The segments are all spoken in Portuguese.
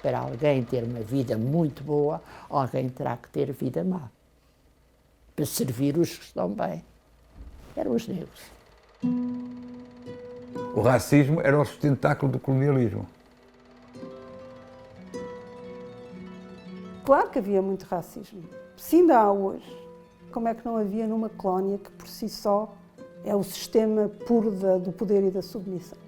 Para alguém ter uma vida muito boa, alguém terá que ter vida má. Para servir os que estão bem. Eram os negros. O racismo era o sustentáculo do colonialismo. Claro que havia muito racismo. Se ainda há hoje, como é que não havia numa colónia que por si só é o sistema puro do poder e da submissão?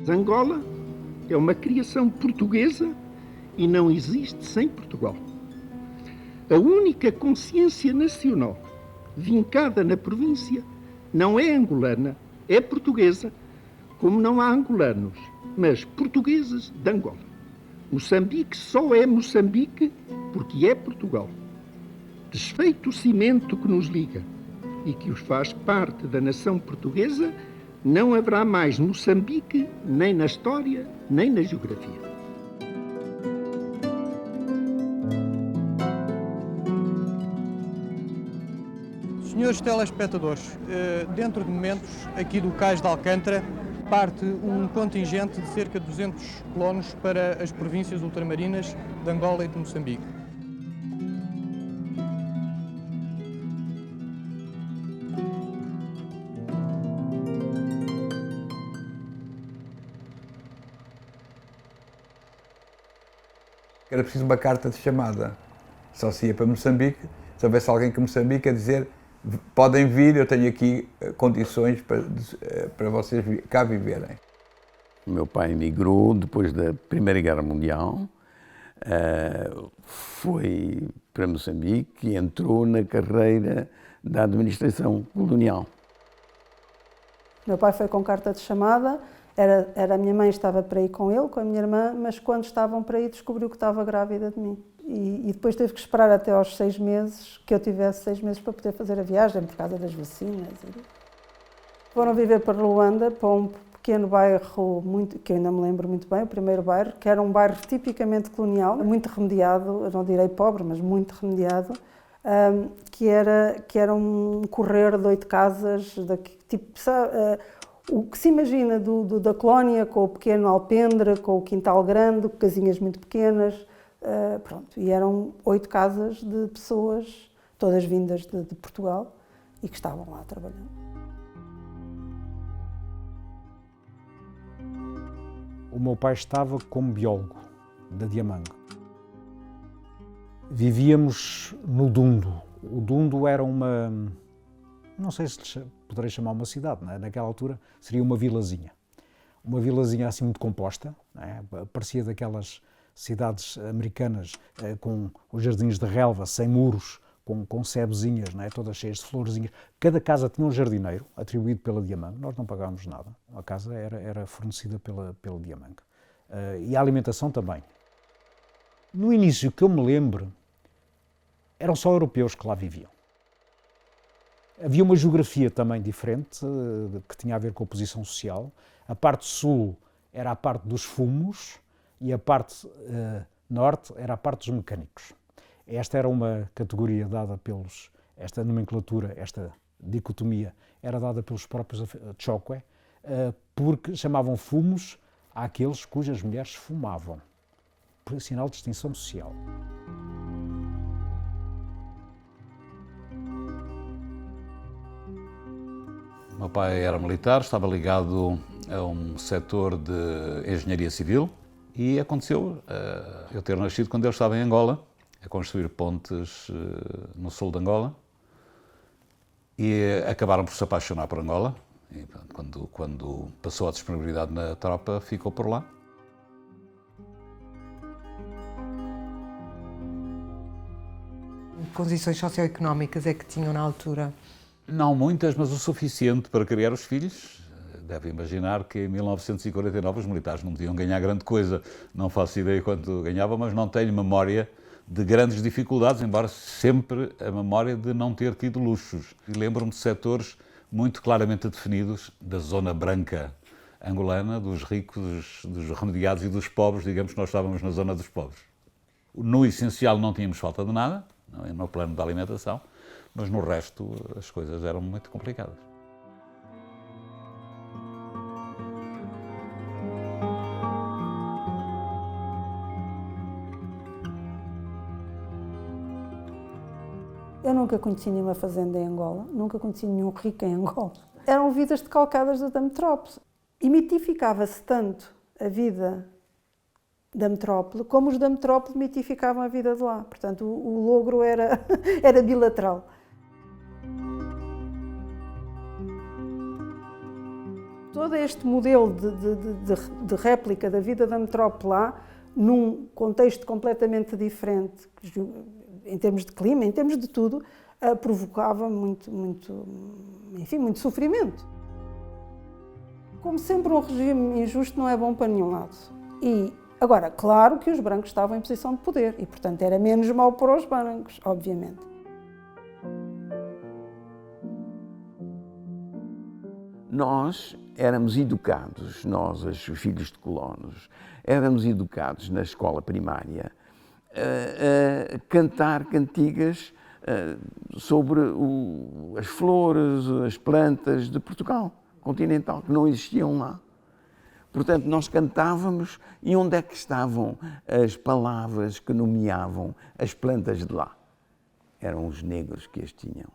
Angola é uma criação portuguesa e não existe sem Portugal. A única consciência nacional vincada na província não é angolana, é portuguesa, como não há angolanos, mas portugueses de Angola. Moçambique só é Moçambique porque é Portugal. Desfeito o cimento que nos liga e que os faz parte da nação portuguesa, não haverá mais Moçambique, nem na história, nem na geografia. Senhores telespectadores, dentro de momentos, aqui do Cais de Alcântara, parte um contingente de cerca de 200 colonos para as províncias ultramarinas de Angola e de Moçambique. Era preciso uma carta de chamada. Só se ia para Moçambique, se houvesse alguém que Moçambique a dizer podem vir, eu tenho aqui condições para vocês cá viverem. O meu pai emigrou depois da Primeira Guerra Mundial, foi para Moçambique e entrou na carreira da administração colonial. Meu pai foi com carta de chamada, a minha mãe estava para ir com ele, com a minha irmã, mas quando estavam para ir descobriu que estava grávida de mim. E depois teve que esperar até aos 6 meses, que eu tivesse 6 meses para poder fazer a viagem, por causa das vacinas. Foram viver para Luanda, para um pequeno bairro, que eu ainda me lembro muito bem, o primeiro bairro, que era um bairro tipicamente colonial, muito remediado, eu não direi pobre, mas muito remediado, que era um correr de 8 casas, o que se imagina da colónia, com o pequeno alpendre, com o quintal grande, com casinhas muito pequenas, pronto. E eram 8 casas de pessoas, todas vindas de Portugal, e que estavam lá trabalhando. O meu pai estava como biólogo da Diamanga. Vivíamos no Dundo. O Dundo era uma... não sei se poderei chamar uma cidade, não é? Naquela altura seria uma vilazinha. Uma vilazinha assim muito composta, não é? Parecia daquelas cidades americanas com os jardins de relva, sem muros, com sebezinhas, não é? Todas cheias de florzinhas. Cada casa tinha um jardineiro, atribuído pela Diamanga. Nós não pagávamos nada. A casa era fornecida pela Diamanga. E a alimentação também. No início, que eu me lembro, eram só europeus que lá viviam. Havia uma geografia também diferente, que tinha a ver com a posição social. A parte sul era a parte dos fumos e a parte norte era a parte dos mecânicos. Esta era uma categoria dada esta nomenclatura, esta dicotomia, era dada pelos próprios Chokwe, porque chamavam fumos àqueles cujas mulheres fumavam, por sinal de distinção social. O meu pai era militar, estava ligado a um setor de engenharia civil e aconteceu eu ter nascido quando ele estava em Angola, a construir pontes no sul de Angola, e acabaram por se apaixonar por Angola. E, quando passou a disponibilidade na tropa, ficou por lá. Que condições socioeconómicas é que tinham na altura? Não muitas, mas o suficiente para criar os filhos. Deve imaginar que em 1949 os militares não podiam ganhar grande coisa, não faço ideia quanto ganhavam, mas não tenho memória de grandes dificuldades, embora sempre a memória de não ter tido luxos. E lembro-me de setores muito claramente definidos da zona branca angolana, dos ricos, dos remediados e dos pobres, digamos que nós estávamos na zona dos pobres. No essencial não tínhamos falta de nada, no plano da alimentação, mas no resto as coisas eram muito complicadas. Eu nunca conheci nenhuma fazenda em Angola, nunca conheci nenhum rico em Angola. Eram vidas decalcadas da metrópole. E mitificava-se tanto a vida da metrópole, como os da metrópole mitificavam a vida de lá. Portanto, o logro era bilateral. Todo este modelo de réplica da vida da metrópole lá, num contexto completamente diferente, em termos de clima, em termos de tudo, provocava muito sofrimento. Como sempre, um regime injusto não é bom para nenhum lado. E, agora, claro que os brancos estavam em posição de poder e, portanto, era menos mau para os brancos, obviamente. Nós éramos educados, nós, os filhos de colonos, éramos educados na escola primária a cantar cantigas sobre as flores, as plantas de Portugal continental, que não existiam lá. Portanto, nós cantávamos e onde é que estavam as palavras que nomeavam as plantas de lá? Eram os negros que as tinham.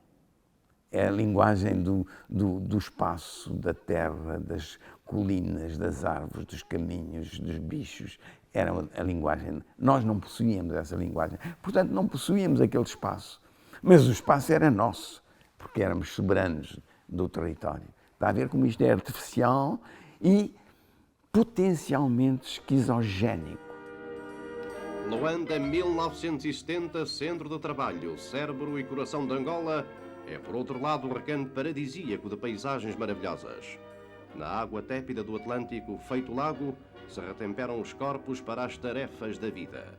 É a linguagem do espaço, da terra, das colinas, das árvores, dos caminhos, dos bichos. Era a linguagem. Nós não possuíamos essa linguagem. Portanto, não possuíamos aquele espaço. Mas o espaço era nosso, porque éramos soberanos do território. Está a ver como isto é artificial e potencialmente esquizogénico. Luanda, 1970, Centro de Trabalho, Cérebro e Coração de Angola, é, por outro lado, um recanto paradisíaco de paisagens maravilhosas. Na água tépida do Atlântico, feito lago, se retemperam os corpos para as tarefas da vida.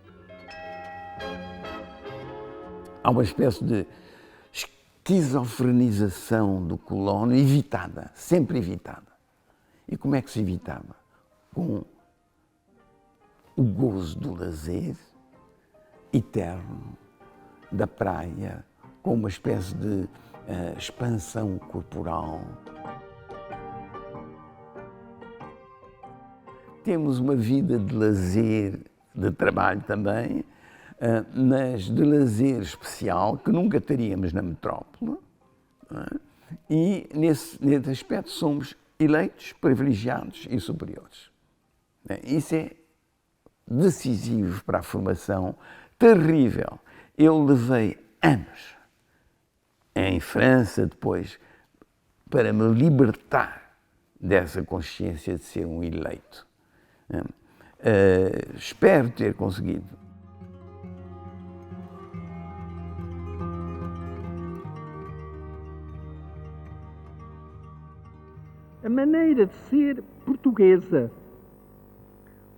Há uma espécie de esquizofrenização do colono evitada, sempre evitada. E como é que se evitava? Com o gozo do lazer eterno, da praia, com uma espécie de expansão corporal. Temos uma vida de lazer, de trabalho também, mas de lazer especial que nunca teríamos na metrópole. E nesse aspecto somos eleitos, privilegiados e superiores. Isso é decisivo para a formação, terrível. Eu levei anos em França depois para me libertar dessa consciência de ser um eleito. Espero ter conseguido. A maneira de ser portuguesa,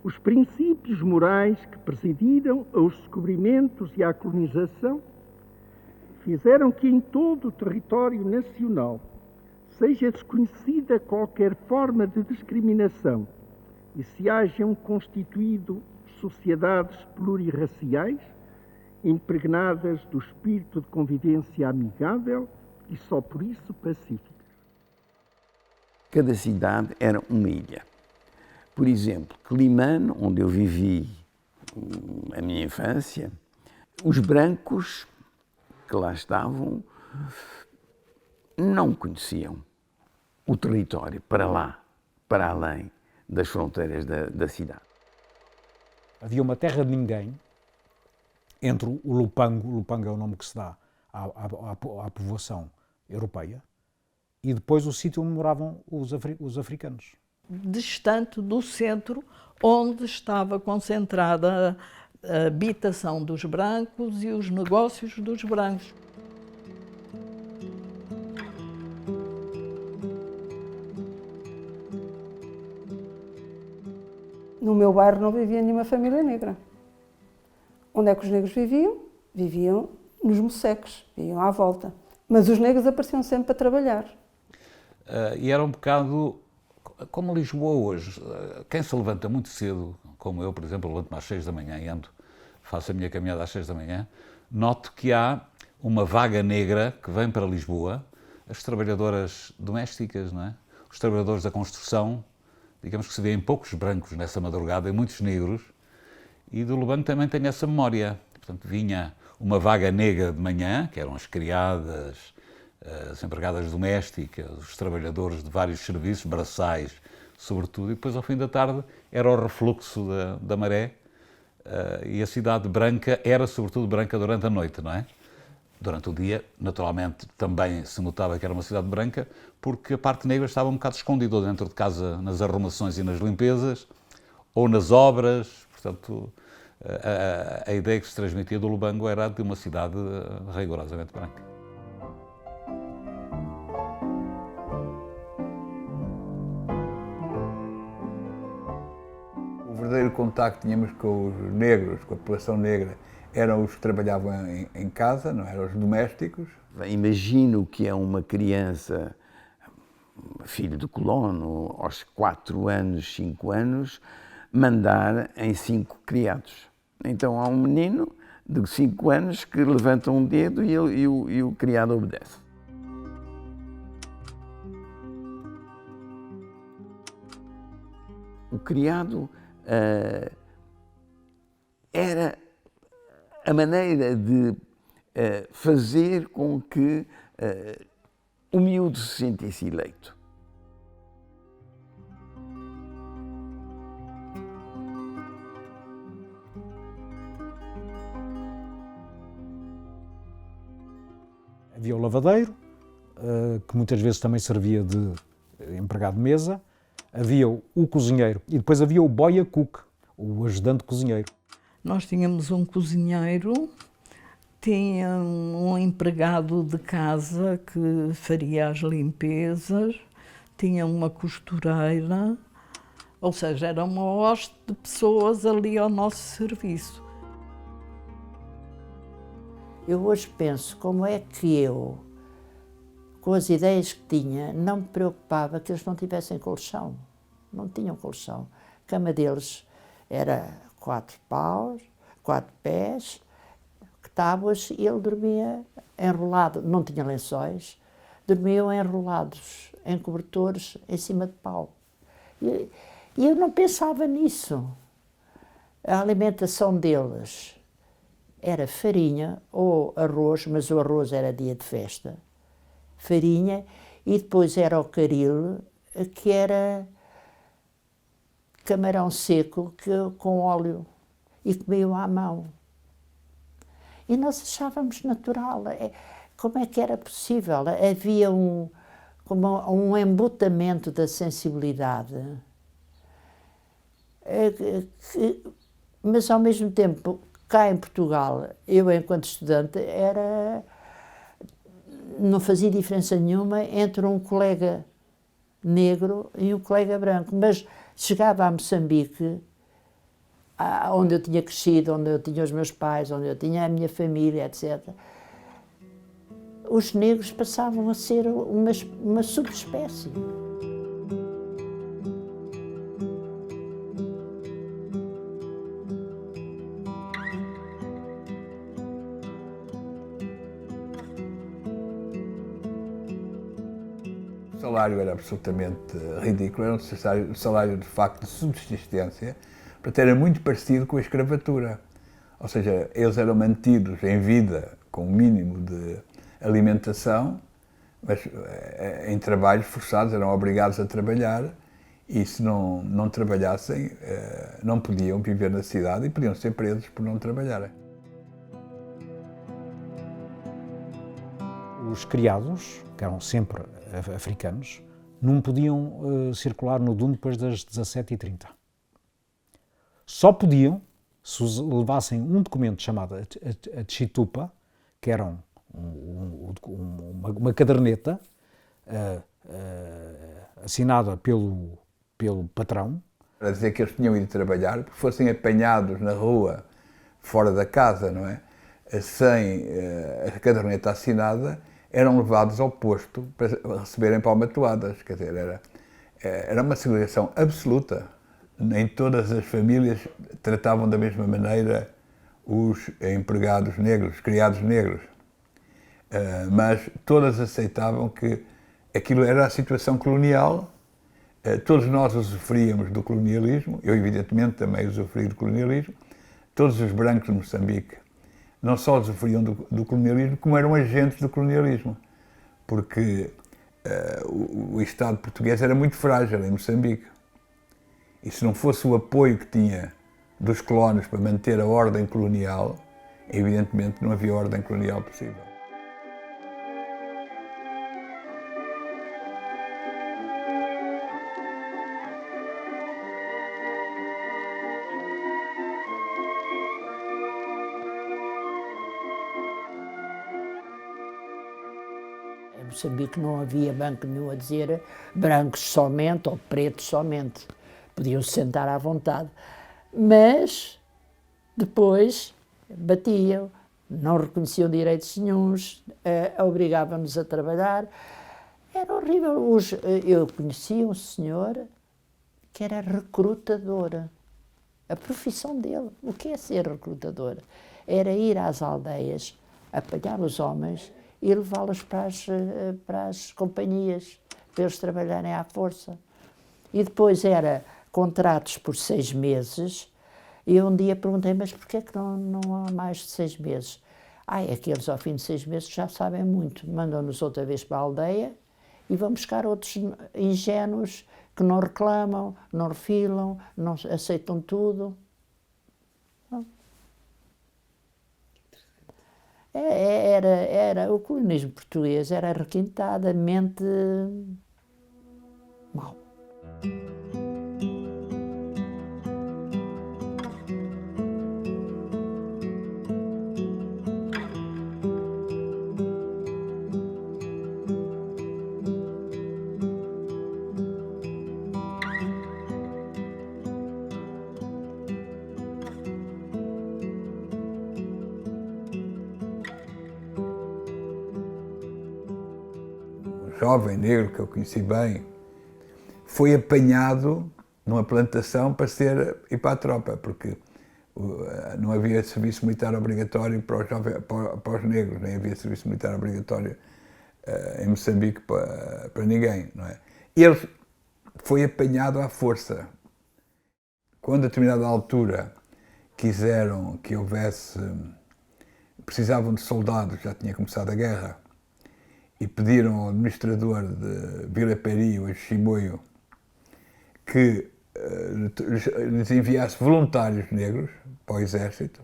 os princípios morais que presidiram aos descobrimentos e à colonização fizeram que em todo o território nacional seja desconhecida qualquer forma de discriminação e se hajam constituído sociedades plurirraciais impregnadas do espírito de convivência amigável e só por isso pacífica. Cada cidade era uma ilha. Por exemplo, Climane, onde eu vivi a minha infância, os brancos que lá estavam não conheciam o território para lá, para além das fronteiras da cidade. Havia uma terra de ninguém entre o Lupango é o nome que se dá à povoação europeia, e depois o sítio onde moravam os africanos. Distante do centro, onde estava concentrada a habitação dos brancos e os negócios dos brancos. No meu bairro não vivia nenhuma família negra. Onde é que os negros viviam? Viviam nos moceques, viviam à volta. Mas os negros apareciam sempre para trabalhar. E era um bocado como Lisboa hoje. Quem se levanta muito cedo, como eu, por exemplo, levanto-me às 6 da manhã e faço a minha caminhada às 6 da manhã, noto que há uma vaga negra que vem para Lisboa, as trabalhadoras domésticas, não é? Os trabalhadores da construção, digamos que se vêem poucos brancos nessa madrugada e muitos negros, e do Lubango também tenho essa memória. Portanto, vinha uma vaga negra de manhã, que eram as criadas, as empregadas domésticas, os trabalhadores de vários serviços, braçais, sobretudo, e depois ao fim da tarde era o refluxo da maré, e a cidade branca era sobretudo branca durante a noite, não é? Durante o dia, naturalmente, também se notava que era uma cidade branca, porque a parte negra estava um bocado escondida dentro de casa, nas arrumações e nas limpezas, ou nas obras. Portanto, a ideia que se transmitia do Lubango era de uma cidade rigorosamente branca. O verdadeiro contacto que tínhamos com os negros, com a população negra, eram os que trabalhavam em casa, não eram os domésticos. Imagino que é uma criança, filho de colono, aos 4 anos, 5 anos, mandar em 5 criados. Então há um menino de 5 anos que levanta um dedo e o criado obedece. O criado era a maneira de fazer com que o miúdo se sentisse eleito. Havia o lavadeiro, que muitas vezes também servia de empregado de mesa. Havia o cozinheiro e depois havia o boia cook, o ajudante cozinheiro. Nós tínhamos um cozinheiro, tinha um empregado de casa que faria as limpezas, tinha uma costureira, ou seja, era uma hoste de pessoas ali ao nosso serviço. Eu hoje penso como é que eu, com as ideias que tinha, não me preocupava que eles não tivessem colchão. Não tinham colchão. A cama deles era 4 paus, 4 pés, tábuas, e ele dormia enrolado, não tinha lençóis, dormiam enrolados em cobertores em cima de pau. E eu não pensava nisso. A alimentação deles era farinha ou arroz, mas o arroz era dia de festa, farinha, e depois era o caril, que era camarão seco com óleo, e comiam à mão. E nós achávamos natural. Como é que era possível? Havia um embutamento da sensibilidade, mas ao mesmo tempo, cá em Portugal, eu enquanto estudante, não fazia diferença nenhuma entre um colega negro e um colega branco, mas chegava a Moçambique, onde eu tinha crescido, onde eu tinha os meus pais, onde eu tinha a minha família, etc. Os negros passavam a ser uma subespécie. O salário era absolutamente ridículo, era um salário de facto de subsistência, portanto era muito parecido com a escravatura. Ou seja, eles eram mantidos em vida com o mínimo de alimentação, mas em trabalhos forçados, eram obrigados a trabalhar, e se não trabalhassem, não podiam viver na cidade e podiam ser presos por não trabalharem. Os criados, que eram sempre africanos, não podiam circular no Douro depois das 17h30. Só podiam se levassem um documento chamado a Chitupa, que era uma caderneta assinada pelo patrão. A dizer que eles tinham ido trabalhar, porque fossem apanhados na rua, fora da casa, não é? Sem a caderneta assinada, eram levados ao posto para receberem palmatoadas. Quer dizer, era uma segregação absoluta. Nem todas as famílias tratavam da mesma maneira os empregados negros, criados negros. Mas todas aceitavam que aquilo era a situação colonial. Todos nós usufruíamos do colonialismo, eu evidentemente também usufruí do colonialismo. Todos os brancos de Moçambique não só usufruíam do colonialismo, como eram agentes do colonialismo, porque o Estado português era muito frágil em Moçambique. E se não fosse o apoio que tinha dos colonos para manter a ordem colonial, evidentemente não havia ordem colonial possível. Em Moçambique não havia banco nenhum a dizer brancos somente ou pretos somente. Podiam se sentar à vontade. Mas depois batiam, não reconheciam direitos nenhuns, obrigavam-nos a trabalhar. Era horrível. Eu conhecia um senhor que era recrutador. A profissão dele, o que é ser recrutador? Era ir às aldeias, apanhar os homens e levá-los para as companhias, para eles trabalharem à força. E depois era contratos por 6 meses, e eu um dia perguntei, mas porquê que não há mais de 6 meses? É que eles ao fim de 6 meses já sabem muito, mandam-nos outra vez para a aldeia e vão buscar outros ingênuos que não reclamam, não refilam, não aceitam tudo. O colonialismo português era requintadamente mau. Jovem negro que eu conheci bem, foi apanhado numa plantação para ir para a tropa, porque não havia serviço militar obrigatório para os negros, nem havia serviço militar obrigatório em Moçambique para ninguém, não é? Ele foi apanhado à força. Quando a determinada altura quiseram que precisavam de soldados, já tinha começado a guerra, e pediram ao administrador de Vila Peri, o Chimoio, que lhes enviasse voluntários negros para o exército.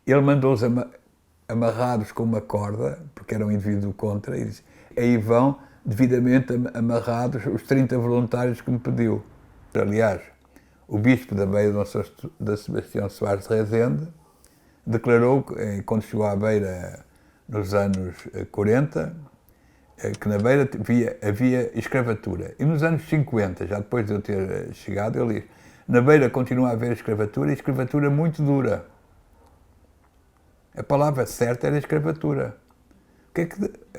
Ele mandou-os amarrados com uma corda, porque era um indivíduo contra, e disse, aí vão devidamente amarrados os 30 voluntários que me pediu. Aliás, o bispo da Beira, Dom Sebastião Soares de Rezende, declarou, quando chegou à Beira nos anos 40, que na Beira havia escravatura. E nos anos 50, já depois de eu ter chegado, ele disse, na Beira continua a haver escravatura, e escravatura muito dura. A palavra certa era escravatura.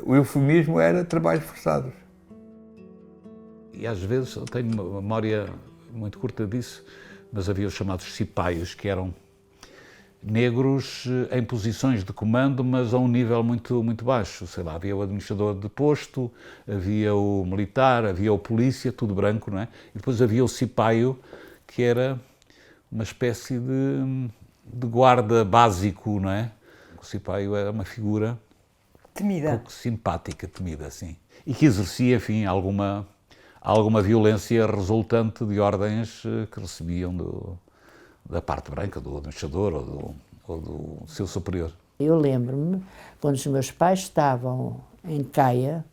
O eufemismo era trabalhos forçados. E às vezes, eu tenho uma memória muito curta disso, mas havia os chamados cipaios, que eram negros em posições de comando, mas a um nível muito, muito baixo. Sei lá, havia o administrador de posto, havia o militar, havia o polícia, tudo branco, não é? E depois havia o cipaio, que era uma espécie de guarda básico, não é? O cipaio era uma figura temida, um pouco simpática, temida, assim, e que exercia, enfim, alguma violência resultante de ordens que recebiam da parte branca, do administrador ou do seu superior. Eu lembro-me, quando os meus pais estavam em Caia,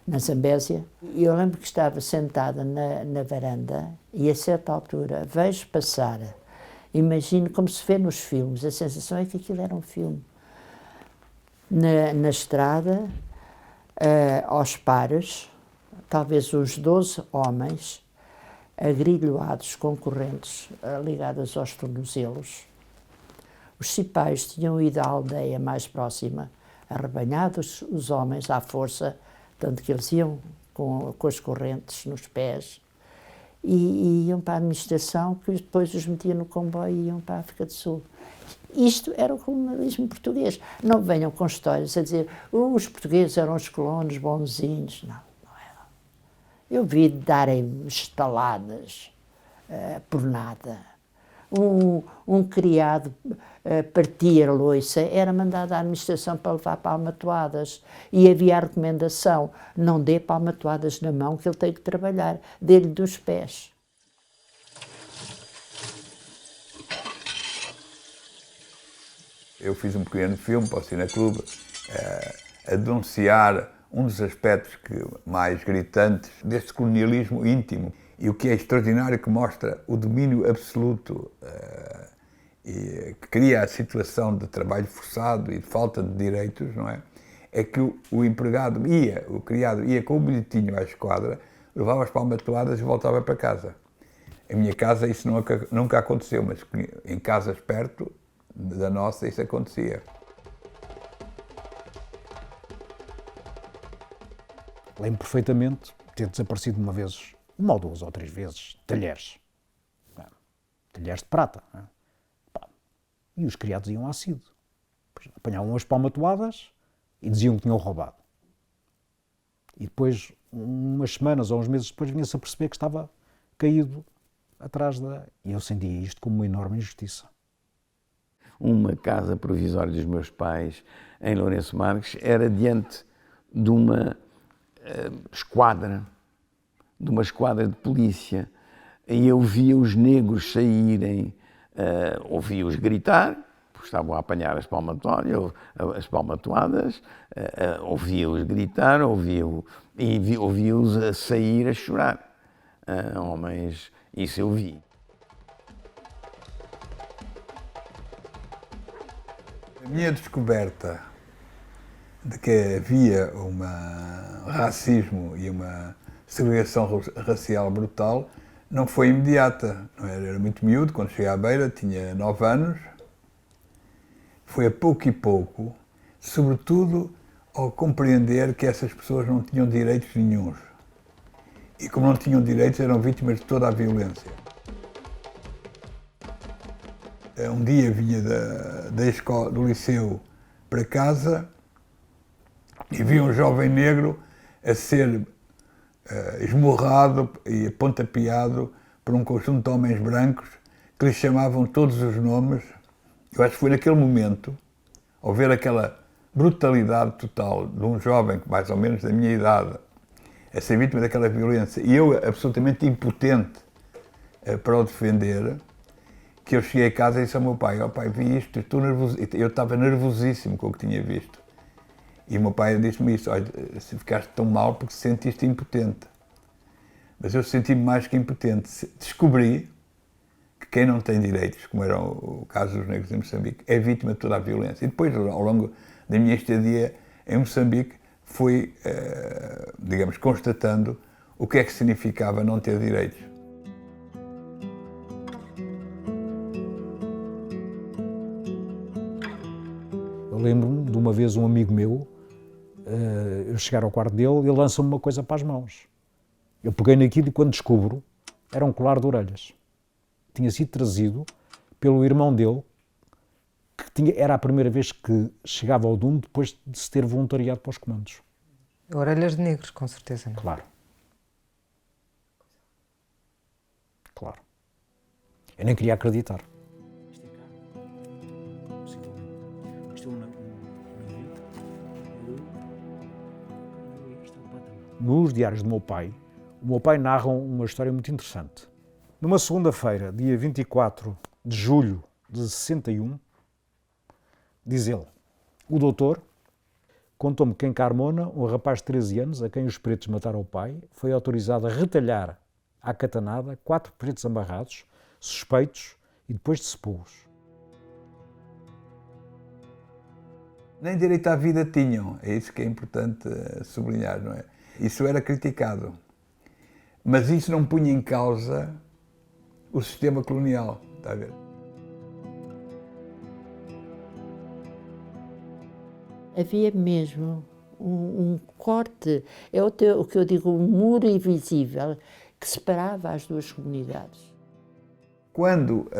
na Zambésia, e eu lembro que estava sentada na varanda e a certa altura vejo passar, imagino como se vê nos filmes, a sensação é que aquilo era um filme. Na estrada, aos pares, talvez uns 12 homens, agrilhoados com correntes ligadas aos tornozelos. Os cipais tinham ido à aldeia mais próxima, arrebanhados os homens à força, tanto que eles iam com as correntes nos pés, e iam para a administração, que depois os metia no comboio e iam para a África do Sul. Isto era o colonialismo português. Não venham com histórias a dizer os portugueses eram os colonos bonzinhos. Não, não eram. Eu vi darem estaladas por nada. Um criado partia loiça, era mandado à administração para levar palmatoadas. E havia a recomendação, não dê palmatoadas na mão que ele tem que trabalhar, dê-lhe dos pés. Eu fiz um pequeno filme para o Cineclube a denunciar um dos aspectos mais gritantes deste colonialismo íntimo. E o que é extraordinário, que mostra o domínio absoluto e que cria a situação de trabalho forçado e de falta de direitos, não é? É que o empregado o criado ia com o bilhetinho à esquadra, levava as palmatoadas e voltava para casa. Em minha casa isso nunca aconteceu, mas em casas perto da nossa isso acontecia. Lembro perfeitamente ter desaparecido uma ou duas ou três vezes, talheres. Talheres de prata. E os criados iam à CID. Apanhavam as palmatoadas e diziam que tinham roubado. E depois, umas semanas ou uns meses depois, vinha-se a perceber que estava caído atrás da... E eu sentia isto como uma enorme injustiça. Uma casa provisória dos meus pais, em Lourenço Marques, era diante de uma esquadra de polícia. E eu via os negros saírem, ouvia-os gritar, porque estavam a apanhar as palmatoadas, ouvia-os gritar, ouvia-os a sair a chorar. Homens, isso eu vi. A minha descoberta de que havia um racismo e uma segregação racial brutal não foi imediata. Não era muito miúdo, quando cheguei à Beira, tinha 9 anos. Foi a pouco e pouco, sobretudo ao compreender que essas pessoas não tinham direitos nenhuns. E como não tinham direitos, eram vítimas de toda a violência. Um dia vinha da escola, do liceu para casa e vi um jovem negro a ser esmurrado e pontapeado por um conjunto de homens brancos que lhe chamavam todos os nomes. Eu acho que foi naquele momento, ao ver aquela brutalidade total de um jovem, mais ou menos da minha idade, a ser vítima daquela violência, e eu absolutamente impotente para o defender, que eu cheguei a casa e disse ao meu pai: "Ó pai, vi isto, estou nervoso." Eu estava nervosíssimo com o que tinha visto. E o meu pai disse-me isso: "Olha, se ficaste tão mal porque te sentiste impotente." Mas eu senti-me mais que impotente. Descobri que quem não tem direitos, como era o caso dos negros em Moçambique, é vítima de toda a violência. E depois, ao longo da minha estadia em Moçambique, fui, digamos, constatando o que é que significava não ter direitos. Eu lembro-me de uma vez um amigo meu, eu chegar ao quarto dele e ele lança-me uma coisa para as mãos. Eu peguei naquilo e quando descubro, era um colar de orelhas. Tinha sido trazido pelo irmão dele, que era a primeira vez que chegava ao Dundo depois de se ter voluntariado para os comandos. Orelhas de negros, com certeza. Não? Claro. Claro. Eu nem queria acreditar. Nos diários do meu pai, o meu pai narra uma história muito interessante. Numa segunda-feira, dia 24 de julho de 61, diz ele: "O doutor contou-me que em Carmona, um rapaz de 13 anos, a quem os pretos mataram o pai, foi autorizado a retalhar à catanada 4 pretos amarrados, suspeitos, e depois de sepulcros." Nem direito à vida tinham, é isso que é importante sublinhar, não é? Isso era criticado. Mas isso não punha em causa o sistema colonial, está a ver? Havia mesmo um corte, é o que eu digo, um muro invisível que separava as duas comunidades. Quando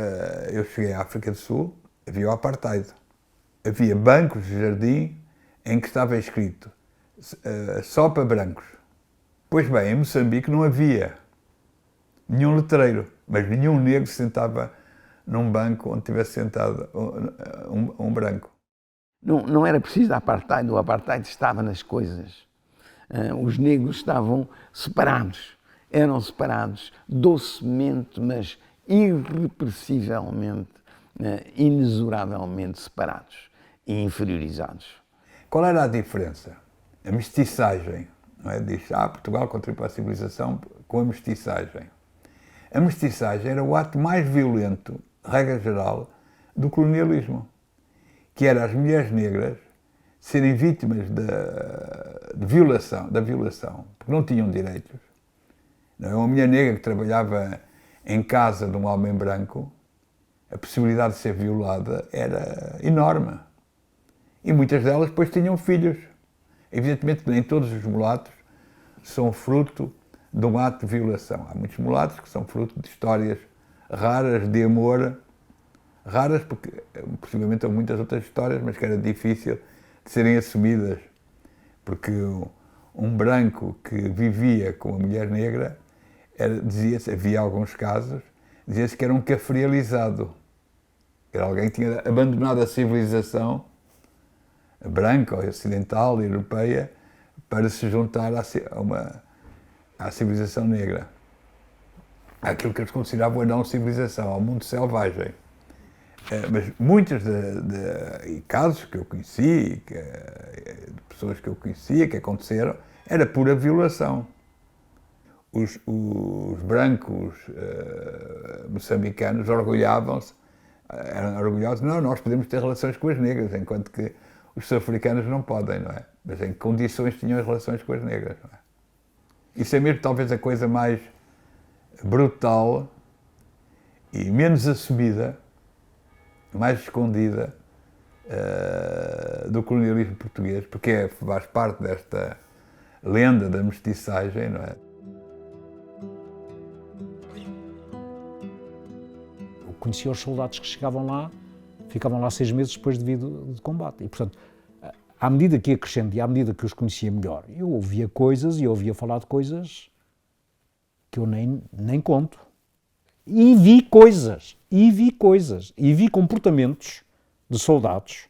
eu cheguei à África do Sul, havia o apartheid. Havia bancos de jardim em que estava escrito só para brancos. Pois bem, em Moçambique não havia nenhum letreiro, mas nenhum negro se sentava num banco onde tivesse sentado um branco. Não era preciso apartheid, o apartheid estava nas coisas. Os negros estavam separados, eram separados docemente, mas irrepressivelmente, inexoravelmente separados e inferiorizados. Qual era a diferença? A mestiçagem. Não é? Diz, Portugal contribuiu para a civilização com a mestiçagem. A mestiçagem era o ato mais violento, regra geral, do colonialismo, que era as mulheres negras serem vítimas da violação, porque não tinham direitos. Uma mulher negra que trabalhava em casa de um homem branco, a possibilidade de ser violada era enorme. E muitas delas depois tinham filhos. Evidentemente que nem todos os mulatos são fruto de um ato de violação. Há muitos mulatos que são fruto de histórias raras de amor, raras porque possivelmente há muitas outras histórias, mas que era difícil de serem assumidas, porque um branco que vivia com uma mulher negra, dizia-se, havia alguns casos, dizia-se que era um cafrializado. Era alguém que tinha abandonado a civilização branca, ou ocidental, europeia, para se juntar à civilização negra. Àquilo que eles consideravam a não civilização, ao mundo selvagem. Mas muitos casos que eu conheci, de pessoas que eu conhecia, que aconteceram, era pura violação. Os brancos moçambicanos orgulhavam-se, eram orgulhosos, não, nós podemos ter relações com as negras, enquanto que os sul-africanos não podem, não é? Mas em que condições tinham as relações com as negras, não é? Isso é mesmo talvez a coisa mais brutal e menos assumida, mais escondida do colonialismo português, porque faz parte desta lenda da mestiçagem, não é? Eu conhecia os soldados que chegavam lá, ficavam lá 6 meses depois de combate. E, portanto, à medida que ia crescendo e à medida que os conhecia melhor, eu ouvia coisas e ouvia falar de coisas que eu nem conto. E vi coisas, e vi comportamentos de soldados.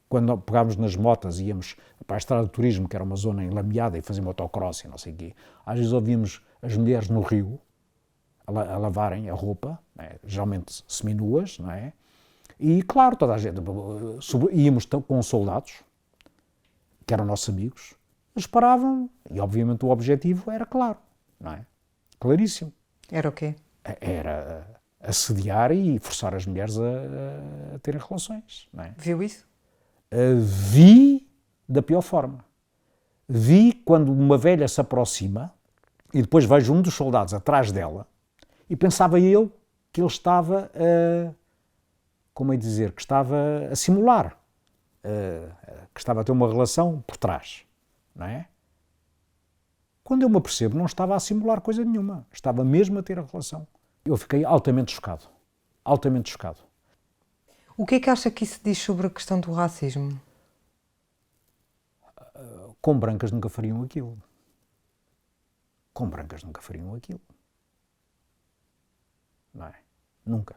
Quando pegávamos nas motas e íamos para a estrada de turismo, que era uma zona enlameada, e fazíamos motocross e não sei o quê, às vezes ouvíamos as mulheres no rio a lavarem a roupa, né, geralmente seminuas, não é? E, claro, toda a gente, íamos com soldados, que eram nossos amigos, eles paravam, e obviamente o objetivo era claro, não é? Claríssimo. Era o quê? Era assediar e forçar as mulheres a terem relações, não é? Viu isso? Vi da pior forma. Vi quando uma velha se aproxima e depois vejo um dos soldados atrás dela e pensava eu que ele estava como é dizer, que estava a simular, que estava a ter uma relação por trás, não é? Quando eu me apercebo, não estava a simular coisa nenhuma, estava mesmo a ter a relação. Eu fiquei altamente chocado, altamente chocado. O que é que acha que isso diz sobre a questão do racismo? Com brancas nunca fariam aquilo. Com brancas nunca fariam aquilo. Não é? Nunca.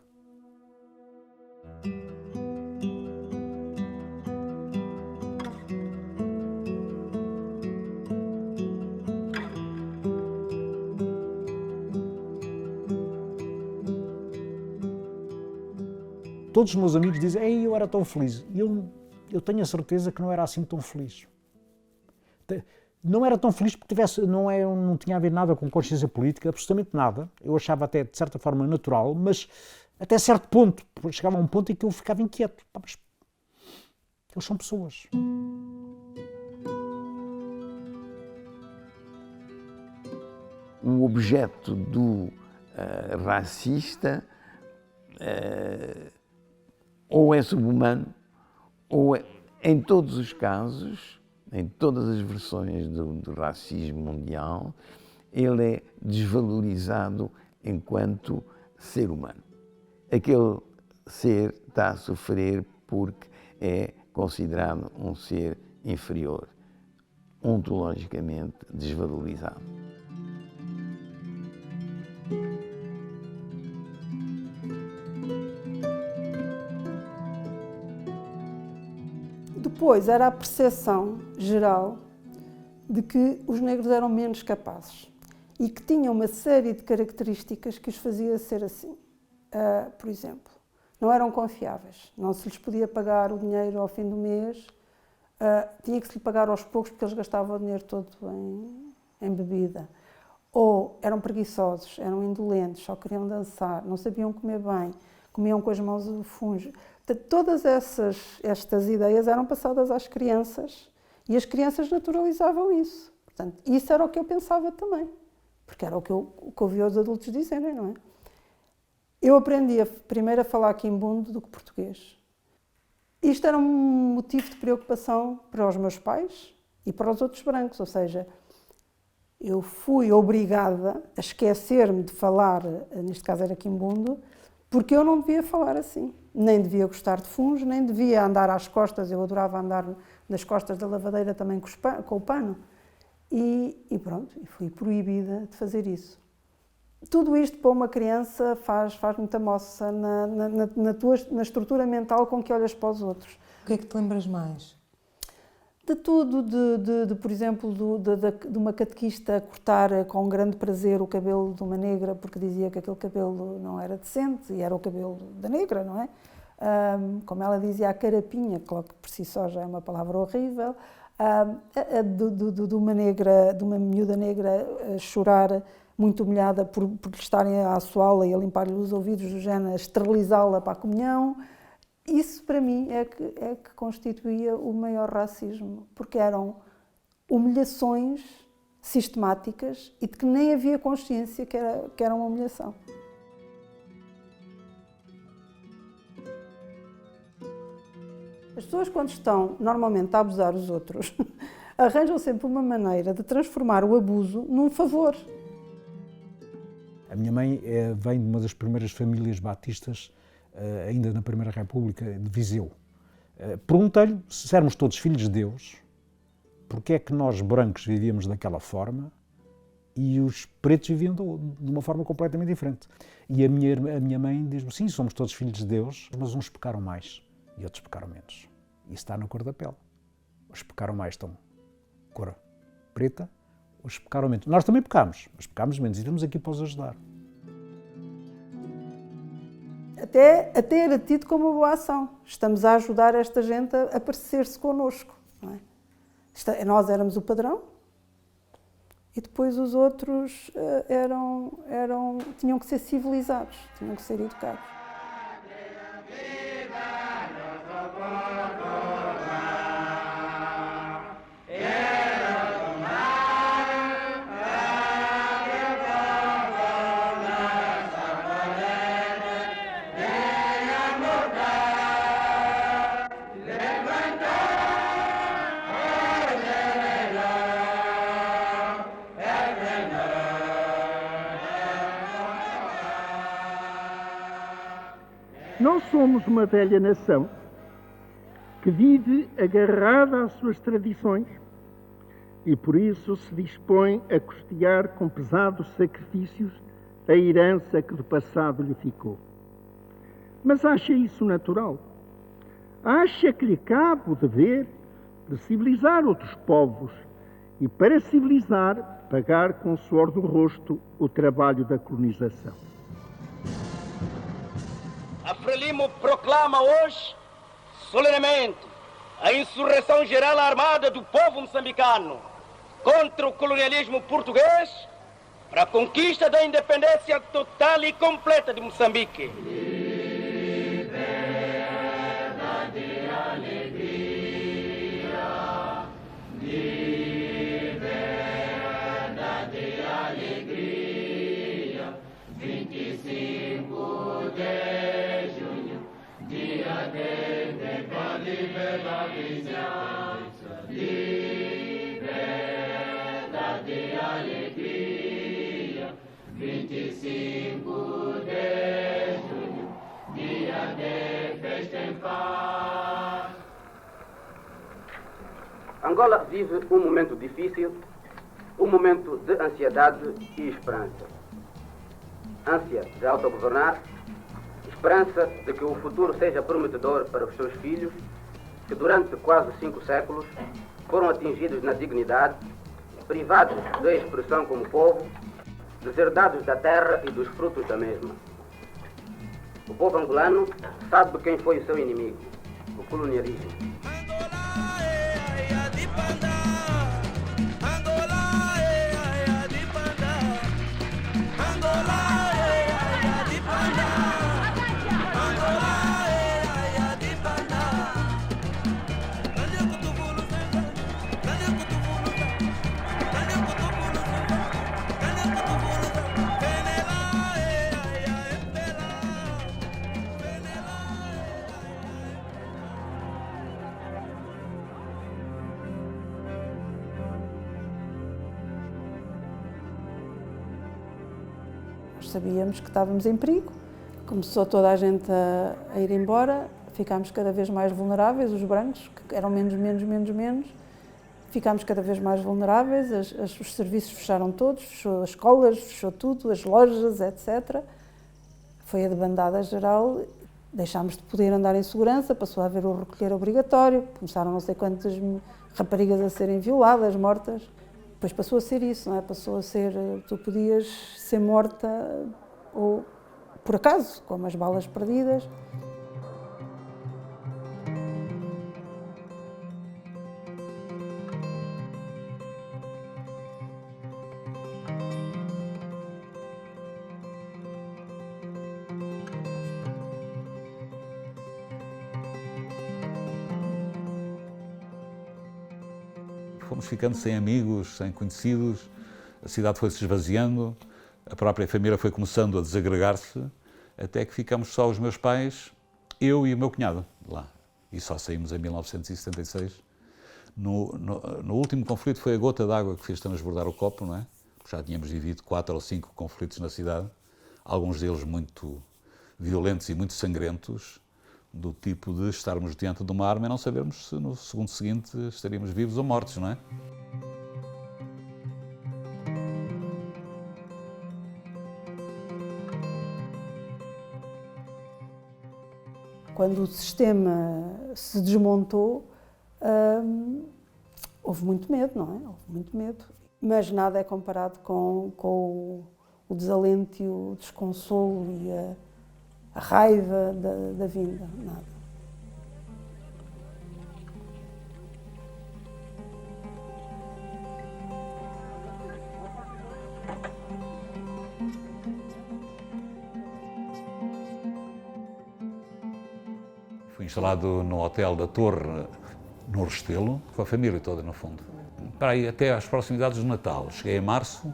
Todos os meus amigos dizem, ei, eu era tão feliz. E eu tenho a certeza que não era assim tão feliz. Não era tão feliz porque não tinha a ver nada com consciência política, absolutamente nada. Eu achava até, de certa forma, natural, mas até certo ponto. Chegava a um ponto em que eu ficava inquieto. Mas eles são pessoas. o objeto do racista ou é subhumano, ou em todos os casos, em todas as versões do racismo mundial, ele é desvalorizado enquanto ser humano. Aquele ser está a sofrer porque é considerado um ser inferior, ontologicamente desvalorizado. Depois era a percepção geral de que os negros eram menos capazes e que tinham uma série de características que os fazia ser assim. Por exemplo, não eram confiáveis, não se lhes podia pagar o dinheiro ao fim do mês, tinha que se lhe pagar aos poucos porque eles gastavam o dinheiro todo em bebida. Ou eram preguiçosos, eram indolentes, só queriam dançar, não sabiam comer bem, comiam com as mãos o fungo. Todas estas ideias eram passadas às crianças e as crianças naturalizavam isso. Portanto, isso era o que eu pensava também, porque era o que eu ouvia os adultos dizerem, não é? Eu aprendi primeiro a falar quimbundo do que português. Isto era um motivo de preocupação para os meus pais e para os outros brancos, ou seja, eu fui obrigada a esquecer-me de falar, neste caso era quimbundo, porque eu não devia falar assim. Nem devia gostar de fungos, nem devia andar às costas, eu adorava andar nas costas da lavadeira também com o pano. E pronto, fui proibida de fazer isso. Tudo isto para uma criança faz muita moça na estrutura mental com que olhas para os outros. O que é que te lembras mais? De tudo, por exemplo, de uma catequista cortar com grande prazer o cabelo de uma negra porque dizia que aquele cabelo não era decente e era o cabelo da negra, não é? Como ela dizia, a carapinha, que logo por si só já é uma palavra horrível, de uma miúda negra a chorar muito humilhada por lhe estarem a assoá-la e a limpar-lhe os ouvidos, do género, a esterilizá-la para a comunhão. Isso, para mim, é que constituía o maior racismo, porque eram humilhações sistemáticas e de que nem havia consciência que era uma humilhação. As pessoas, quando estão normalmente a abusar os outros, arranjam sempre uma maneira de transformar o abuso num favor. A minha mãe vem de uma das primeiras famílias batistas, ainda na Primeira República, de Viseu. Perguntei-lhe se éramos todos filhos de Deus, porque é que nós brancos vivíamos daquela forma e os pretos viviam de uma forma completamente diferente. E a minha mãe diz-me, sim, somos todos filhos de Deus, mas uns pecaram mais e outros pecaram menos. Isso está na cor da pele. Os que pecaram mais estão cor preta, os que pecaram menos. Nós também pecámos, mas pecámos menos e estamos aqui para os ajudar. Até era tido como uma boa ação. Estamos a ajudar esta gente a parecer-se connosco. Não é? Nós éramos o padrão e depois os outros tinham que ser civilizados, tinham que ser educados. Nós somos uma velha nação que vive agarrada às suas tradições e por isso se dispõe a custear com pesados sacrifícios a herança que do passado lhe ficou. Mas acha isso natural? Acha que lhe cabe o dever de civilizar outros povos e, para civilizar, pagar com o suor do rosto o trabalho da colonização? A Frelimo proclama hoje, solenemente, a insurreição geral armada do povo moçambicano contra o colonialismo português para a conquista da independência total e completa de Moçambique. Liberdade, alegria. Liberdade, alegria. Angola vive um momento difícil, um momento de ansiedade e esperança. Ânsia de autogovernar, esperança de que o futuro seja prometedor para os seus filhos, que durante quase 5 séculos foram atingidos na dignidade, privados da expressão como povo, deserdados da terra e dos frutos da mesma. O povo angolano sabe quem foi o seu inimigo, o colonialismo. Sabíamos que estávamos em perigo, começou toda a gente a ir embora, ficámos cada vez mais vulneráveis, os brancos, que eram menos, ficámos cada vez mais vulneráveis, os serviços fecharam todos, fechou as escolas, fechou tudo, as lojas, etc. Foi a debandada geral, deixámos de poder andar em segurança, passou a haver o recolher obrigatório, começaram não sei quantas raparigas a serem violadas, mortas. Depois passou a ser isso, não é? Passou a ser, tu podias ser morta ou por acaso, como as balas perdidas. Fomos ficando sem amigos, sem conhecidos, a cidade foi se esvaziando, a própria família foi começando a desagregar-se, até que ficamos só os meus pais, eu e o meu cunhado lá. E só saímos em 1976. No último conflito foi a gota d'água que fez transbordar o copo, não é? Já tínhamos vivido 4 ou 5 conflitos na cidade, alguns deles muito violentos e muito sangrentos, do tipo de estarmos diante de uma arma e não sabermos se no segundo seguinte estaríamos vivos ou mortos, não é? Quando o sistema se desmontou, houve muito medo, não é? Houve muito medo. Mas nada é comparado com o desalento e o desconsolo e a raiva da vinda, nada. Fui instalado no hotel da Torre, no Restelo, com a família toda, no fundo. Para aí até às proximidades do Natal. Cheguei em março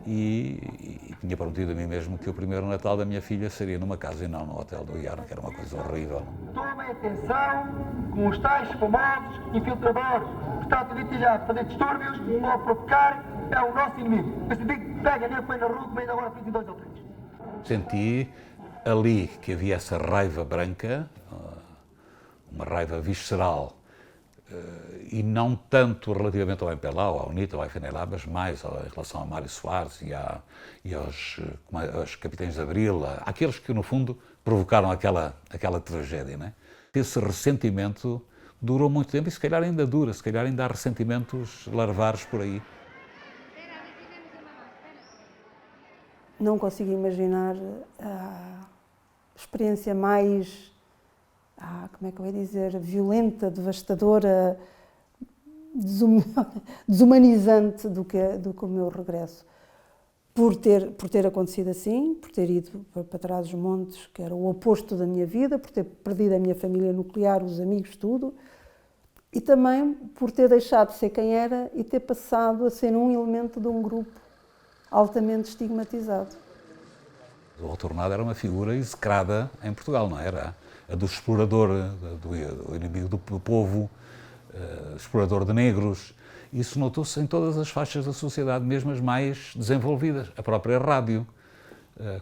e tinha prometido a mim mesmo que o primeiro Natal da minha filha seria numa casa e não no hotel do Iarno, que era uma coisa horrível. Tomem atenção com os tais famosos infiltradores que estão a já fazer distúrbios ou a provocar, é o nosso inimigo. Esse digo pega nele, põe na rua, como ainda agora fiz em 2 ou 3. Senti ali que havia essa raiva branca, uma raiva visceral, e não tanto relativamente ao MPLA, ao UNITA, ao FNLA, mas mais em relação a Mário Soares e aos capitães de Abril, àqueles que, no fundo, provocaram aquela tragédia, né? Esse ressentimento durou muito tempo e se calhar ainda dura, se calhar ainda há ressentimentos larvares por aí. Não consigo imaginar a experiência mais, como é que eu ia dizer, violenta, devastadora, desumanizante do que o meu regresso. Por ter acontecido assim, por ter ido para trás dos montes, que era o oposto da minha vida, por ter perdido a minha família nuclear, os amigos, tudo, e também por ter deixado de ser quem era e ter passado a ser um elemento de um grupo altamente estigmatizado. O Autornado era uma figura execrada em Portugal, não era? A do explorador, do inimigo do povo, explorador de negros. Isso notou-se em todas as faixas da sociedade, mesmo as mais desenvolvidas. A própria rádio.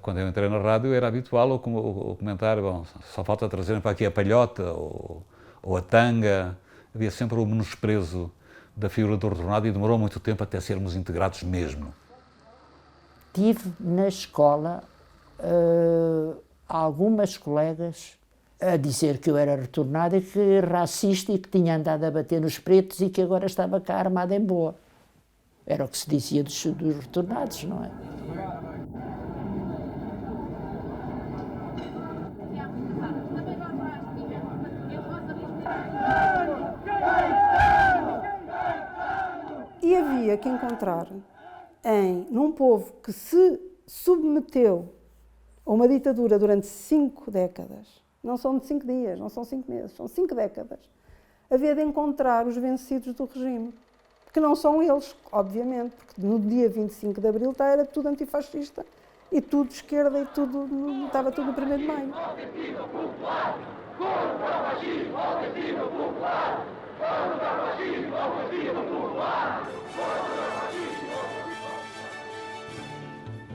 Quando eu entrei na rádio era habitual o comentário, bom, só falta trazerem para aqui a palhota ou a tanga. Havia sempre o menosprezo da figura do retornado e demorou muito tempo até sermos integrados mesmo. Tive na escola algumas colegas a dizer que eu era retornada e que racista e que tinha andado a bater nos pretos e que agora estava cá armada em boa. Era o que se dizia dos retornados, não é? E havia que encontrar num povo que se submeteu a uma ditadura durante 5 décadas, não são de 5 dias, não são 5 meses, são 5 décadas, havia de encontrar os vencidos do regime, que não são eles, obviamente, porque no dia 25 de Abril era tudo antifascista e tudo de esquerda e tudo, estava tudo no 1º de Maio.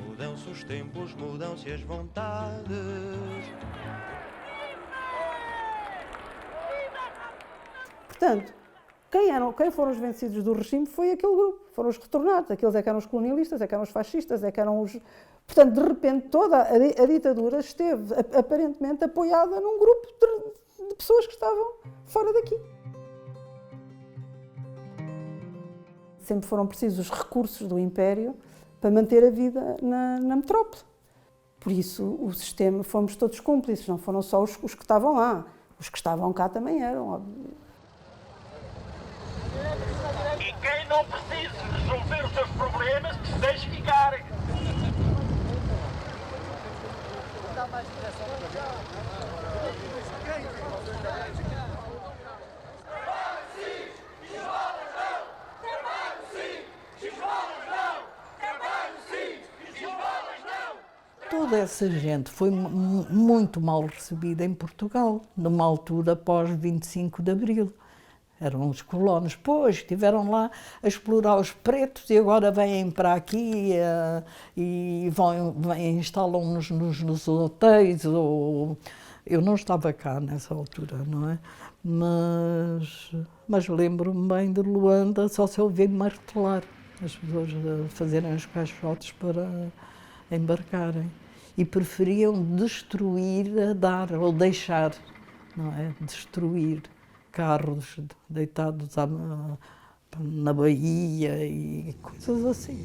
Mudam-se os tempos, mudam-se as vontades. Portanto, quem foram os vencidos do regime foi aquele grupo, foram os retornados, aqueles é que eram os colonialistas, é que eram os fascistas, é que eram os... Portanto, de repente, toda a ditadura esteve aparentemente apoiada num grupo de pessoas que estavam fora daqui. Sempre foram precisos os recursos do Império para manter a vida na metrópole. Por isso, o sistema, fomos todos cúmplices, não foram só os que estavam lá. Os que estavam cá também eram, óbvio. E quem não precisa resolver os seus problemas, que se deixe ficar. Toda essa gente foi muito mal recebida em Portugal, numa altura após 25 de Abril. Eram os colonos, pois, estiveram lá a explorar os pretos e agora vêm para aqui e instalam-nos nos hotéis. Eu não estava cá nessa altura, não é? Mas lembro-me bem de Luanda, só se ouvir martelar, as pessoas fazerem os caixotes para embarcarem. E preferiam destruir a dar, ou deixar, não é? Destruir carros deitados na Bahia e coisas assim.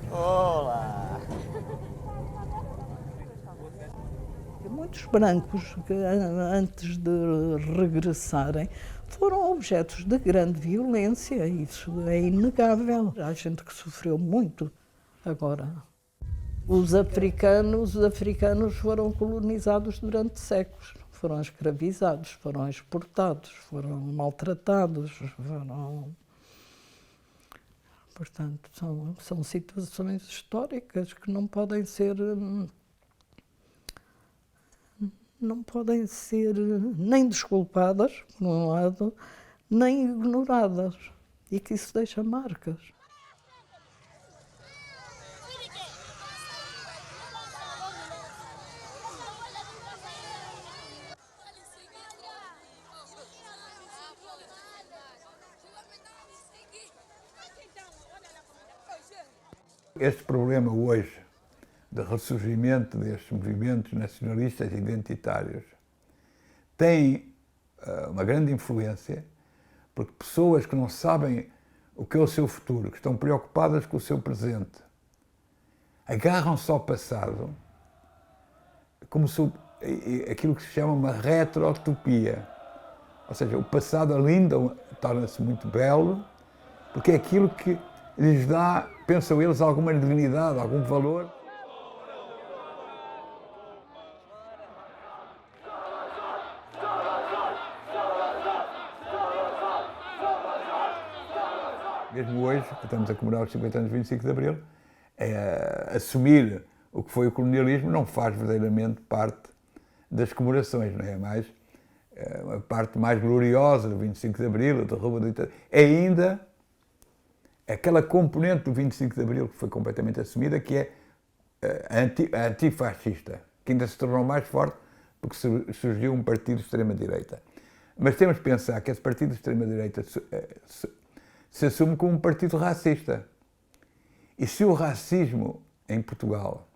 Olá! Muitos brancos, que antes de regressarem, foram objetos de grande violência, isso é inegável. Há gente que sofreu muito agora. Os africanos foram colonizados durante séculos, foram escravizados, foram exportados, foram maltratados, Portanto, são situações históricas que não podem ser nem desculpadas, por um lado, nem ignoradas, e que isso deixa marcas. Este problema hoje de ressurgimento destes movimentos nacionalistas e identitários tem uma grande influência, porque pessoas que não sabem o que é o seu futuro, que estão preocupadas com o seu presente, agarram-se ao passado como se aquilo que se chama uma retrotopia. Ou seja, o passado ainda torna-se muito belo, porque é aquilo que lhes dá, pensam eles, alguma dignidade, algum valor. Mesmo hoje, que estamos a comemorar os 50 anos de 25 de Abril, assumir o que foi o colonialismo não faz verdadeiramente parte das comemorações, não é? Mais a parte mais gloriosa do 25 de Abril, da derruba da ditadura, é ainda aquela componente do 25 de Abril que foi completamente assumida, que é a antifascista, que ainda se tornou mais forte porque surgiu um partido de extrema-direita. Mas temos que pensar que esse partido de extrema-direita se assume como um partido racista. E se o racismo em Portugal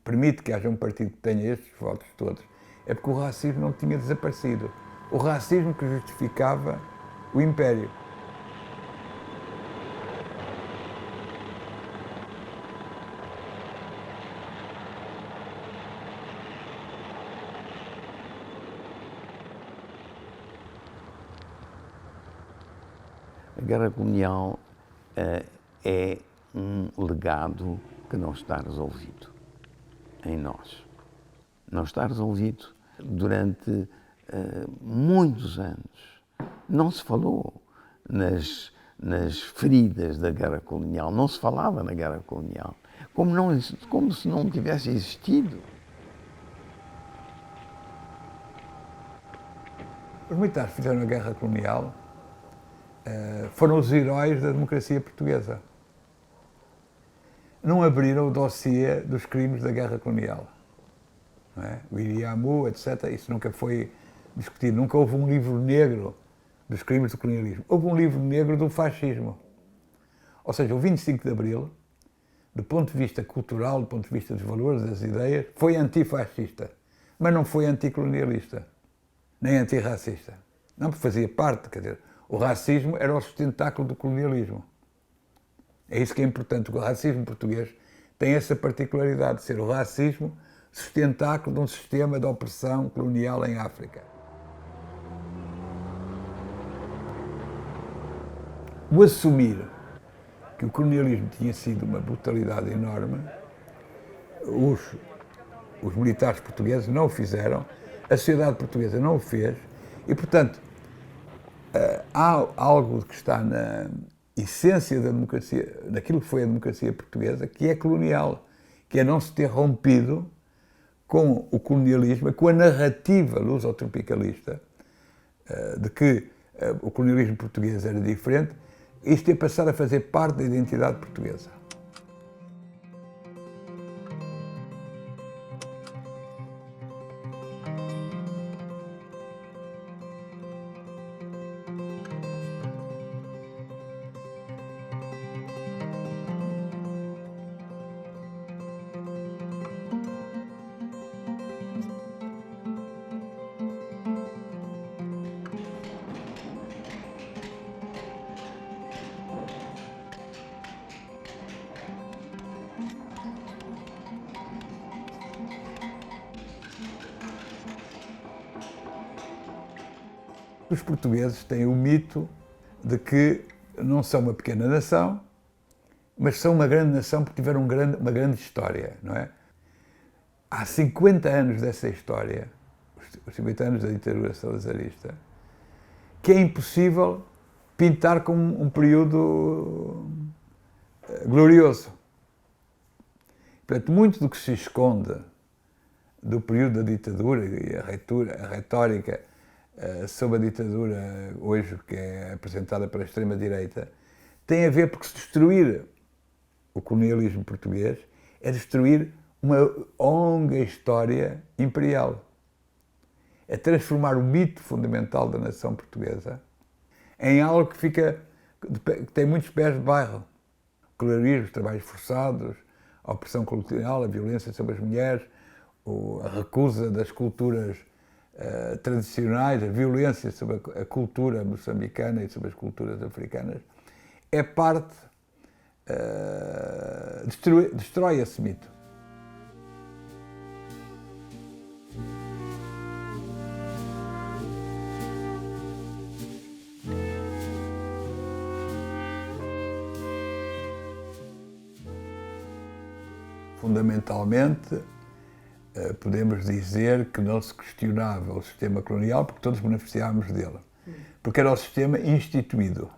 permite que haja um partido que tenha estes votos todos, é porque o racismo não tinha desaparecido. O racismo que justificava o Império. A guerra colonial é um legado que não está resolvido em nós. Não está resolvido durante muitos anos. Não se falou nas feridas da guerra colonial, não se falava na guerra colonial, como se não tivesse existido. Os militares que fizeram a guerra colonial foram os heróis da democracia portuguesa. Não abriram o dossiê dos crimes da guerra colonial. Não é? O Iriamu, etc., isso nunca foi discutido. Nunca houve um livro negro dos crimes do colonialismo. Houve um livro negro do fascismo. Ou seja, o 25 de Abril, do ponto de vista cultural, do ponto de vista dos valores, das ideias, foi antifascista, mas não foi anticolonialista, nem antirracista. Não, porque fazia parte, quer dizer, o racismo era o sustentáculo do colonialismo. É isso que é importante. O racismo português tem essa particularidade de ser o racismo sustentáculo de um sistema de opressão colonial em África. O assumir que o colonialismo tinha sido uma brutalidade enorme, os militares portugueses não o fizeram, a sociedade portuguesa não o fez, e, portanto, há algo que está na essência da democracia, daquilo que foi a democracia portuguesa, que é colonial, que é não se ter rompido com o colonialismo, com a narrativa lusotropicalista de que o colonialismo português era diferente. Isto é passar a fazer parte da identidade portuguesa. Os portugueses têm o mito de que não são uma pequena nação, mas são uma grande nação porque tiveram uma grande história, não é? Há 50 anos dessa história, os 50 anos da ditadura salazarista, que é impossível pintar como um período glorioso. Portanto, muito do que se esconde do período da ditadura e a retórica sobre a ditadura hoje, que é apresentada pela extrema-direita, tem a ver porque se destruir o colonialismo português é destruir uma longa história imperial. É transformar o mito fundamental da nação portuguesa em algo que tem muitos pés de barro. O colonialismo, os trabalhos forçados, a opressão colonial, a violência sobre as mulheres, a recusa das culturas tradicionais, a violência sobre a cultura moçambicana e sobre as culturas africanas, é parte, destrói esse mito. Fundamentalmente, podemos dizer que não se questionava o sistema colonial porque todos beneficiávamos dele. Porque era o sistema instituído.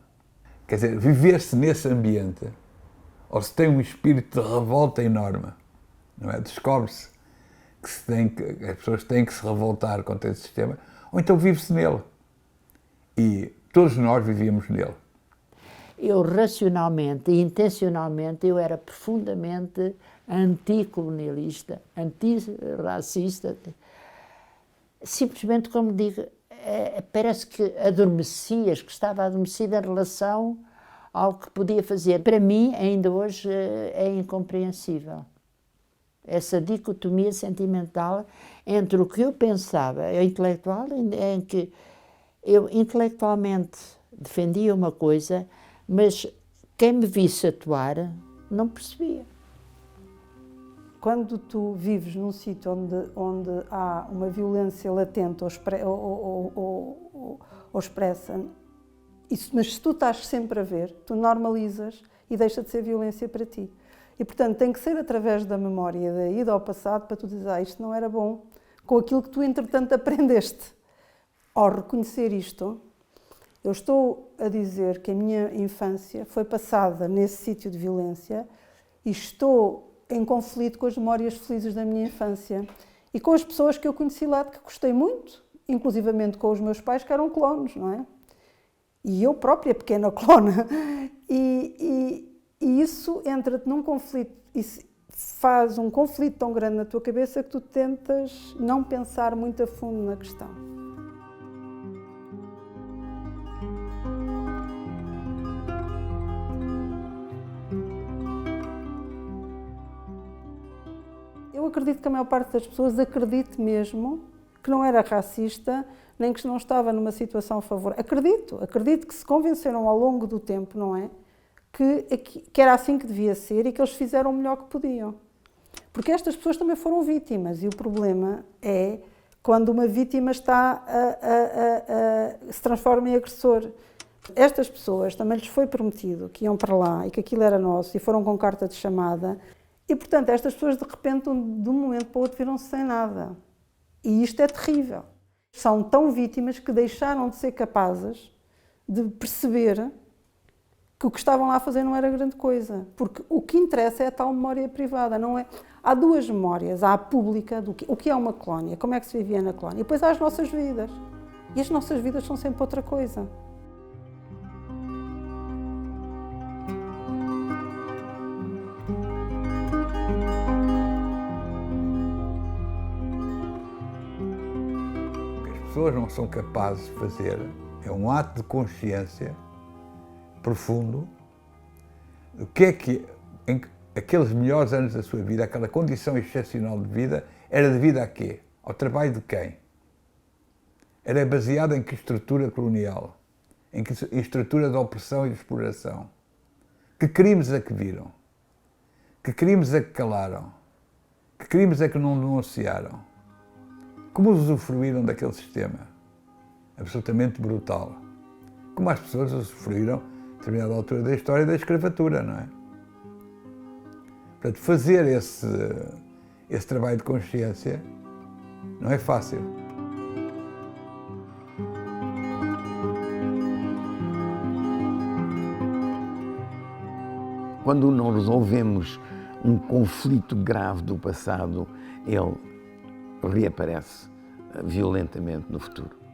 Quer dizer, viver-se nesse ambiente, ou se tem um espírito de revolta enorme, não é? Descobre-se que as pessoas têm que se revoltar contra esse sistema, ou então vive-se nele. E todos nós vivíamos nele. eu racionalmente e intencionalmente eu era profundamente anticolonialista, antirracista. Simplesmente, como digo, parece que adormecias, que estava adormecida em relação ao que podia fazer. Para mim, ainda hoje, é incompreensível. Essa dicotomia sentimental entre o que eu pensava, intelectual, em que eu intelectualmente defendia uma coisa, mas quem me visse atuar não percebia. Quando tu vives num sítio onde há uma violência latente ou expressa, mas se tu estás sempre a ver, tu normalizas e deixa de ser violência para ti. E, portanto, tem que ser através da memória, da ida ao passado, para tu dizer, isto não era bom, com aquilo que tu, entretanto, aprendeste. Ao reconhecer isto, eu estou a dizer que a minha infância foi passada nesse sítio de violência e estou em conflito com as memórias felizes da minha infância e com as pessoas que eu conheci lá, que gostei muito, inclusivamente com os meus pais, que eram colonos, não é? E eu própria, pequena clona. E isso entra-te num conflito, isso faz um conflito tão grande na tua cabeça que tu tentas não pensar muito a fundo na questão. Eu acredito que a maior parte das pessoas acredite mesmo que não era racista, nem que não estava numa situação favorável. Acredito que se convenceram ao longo do tempo, não é? Que era assim que devia ser e que eles fizeram o melhor que podiam. Porque estas pessoas também foram vítimas e o problema é quando uma vítima se transforma em agressor. Estas pessoas também lhes foi prometido que iam para lá e que aquilo era nosso e foram com carta de chamada e, portanto, estas pessoas de repente, de um momento para o outro, viram-se sem nada. E isto é terrível. São tão vítimas que deixaram de ser capazes de perceber que o que estavam lá a fazer não era grande coisa. Porque o que interessa é a tal memória privada, não é? Há duas memórias. Há a pública, o que é uma colónia, como é que se vivia na colónia, e depois há as nossas vidas. E as nossas vidas são sempre outra coisa. As pessoas não são capazes de fazer é um ato de consciência profundo do que é que, em aqueles melhores anos da sua vida, aquela condição excepcional de vida, era devido a quê? Ao trabalho de quem? Era baseado em que estrutura colonial? Em que estrutura de opressão e de exploração? Que crimes é que viram? Que crimes é que calaram? Que crimes é que não denunciaram? Como usufruíram daquele sistema absolutamente brutal? Como as pessoas usufruíram, a determinada altura da história, da escravatura, não é? Portanto, fazer esse trabalho de consciência não é fácil. Quando não resolvemos um conflito grave do passado, ele reaparece violentamente no futuro.